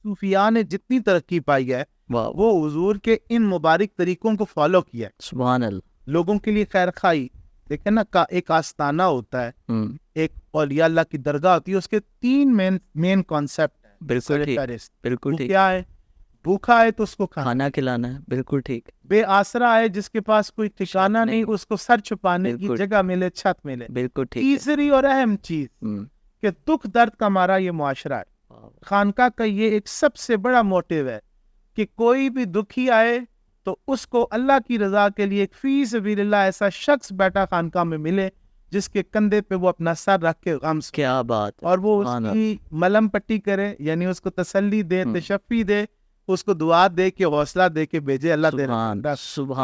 صوفیاء نے جتنی ترقی پائی ہے واہ وہ حضور کے ان مبارک طریقوں کو فالو کیا ہے. سبحان اللہ. لوگوں کے لیے خیر خواہی. دیکھیں نا ایک آستانہ ہوتا ہے, ایک اولیاء اللہ کی درگاہ ہوتی ہے, اس کے 3 مین کانسیپٹ ہیں. بالکل ٹھیک, بالکل وہ ٹھیک. کیا ہے؟ بھوکا ہے تو اس کو کھانا کھلانا ہے, بالکل ٹھیک. بے آسرا ہے جس کے پاس کوئی ٹھکانہ نہیں, اس کو سر چھپانے کی بالکل. جگہ ملے, چھت ملے. بالکل ٹھیک. تیسری اور اہم چیز کہ دکھ درد کا ہمارا یہ معاشرہ ہے. خانقاہ کا یہ ایک سب سے بڑا موٹیو ہے کہ کوئی بھی دکھی آئے تو اس کو اللہ کی رضا کے لیے ایک فی سبیل اللہ ایسا شخص بیٹھا خانقاہ میں ملے جس کے کندھے پہ وہ اپنا سر رکھ کے غم سنے, کیا بات ہے. اور وہ اس کی ملم پٹی کرے, یعنی اس کو تسلی دے, تشفی دے, اس کو دعا دے کے, حوصلہ دے کے بھیجے. اللہ دے رہا.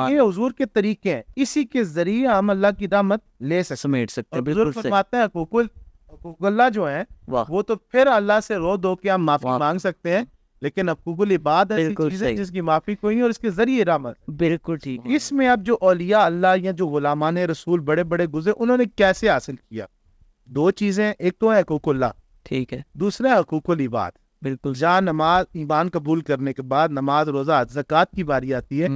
یہ حضور کے طریقے ہیں, اسی کے ذریعے ہم اللہ کی رحمت لے سکتے, سمیٹ سکتے. حضور فرماتے ہیں حقوق اللہ جو ہیں وہ تو پھر اللہ سے رو دو کے ہم معافی مانگ سکتے ہیں, لیکن حقوق العباد ایسی چیز ہے جس کی معافی کوئی نہیں, اور اس کے ذریعے رحمت. بالکل ٹھیک. اس میں اب جو اولیاء اللہ یا جو غلامان رسول بڑے بڑے گزرے, انہوں نے کیسے حاصل کیا؟ 2 چیزیں, ایک تو ہے حقوق اللہ, ٹھیک ہے, دوسرا ہے حقوق العباد. بالکل. جہاں نماز ایمان قبول کرنے کے بعد نماز, روزہ, زکوٰۃ کی باری آتی ہے,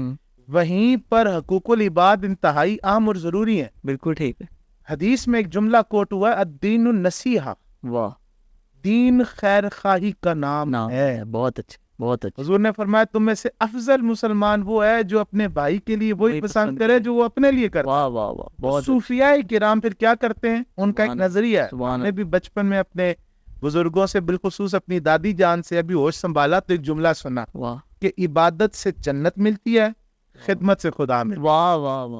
وہیں پر حقوق العباد انتہائی اہم اور ضروری ہیں. بالکل ٹھیک ہے. حدیث میں ایک جملہ کوٹ ہوا ہے, الدین النصیحہ. واہ, دین خیر خواہی کا نام ہے. بہت اچھا, بہت اچھا. حضور نے فرمایا تم میں سے افضل مسلمان وہ ہے جو اپنے بھائی کے لیے وہی پسند کرے جو وہ اپنے لیے کرے. واہ واہ واہ, بہت. صوفیاء کرام پھر کیا کرتے ہیں؟ ان کا ایک نظریہ ہے. ہم نے بھی بچپن میں اپنے بزرگوں سے, بالخصوص اپنی دادی جان سے ابھی ہوش سنبھالا تو ایک جملہ سنا کہ عبادت سے جنت ملتی ہے, خدمت سے خدا ملتی ہے. واہ واہ واہ.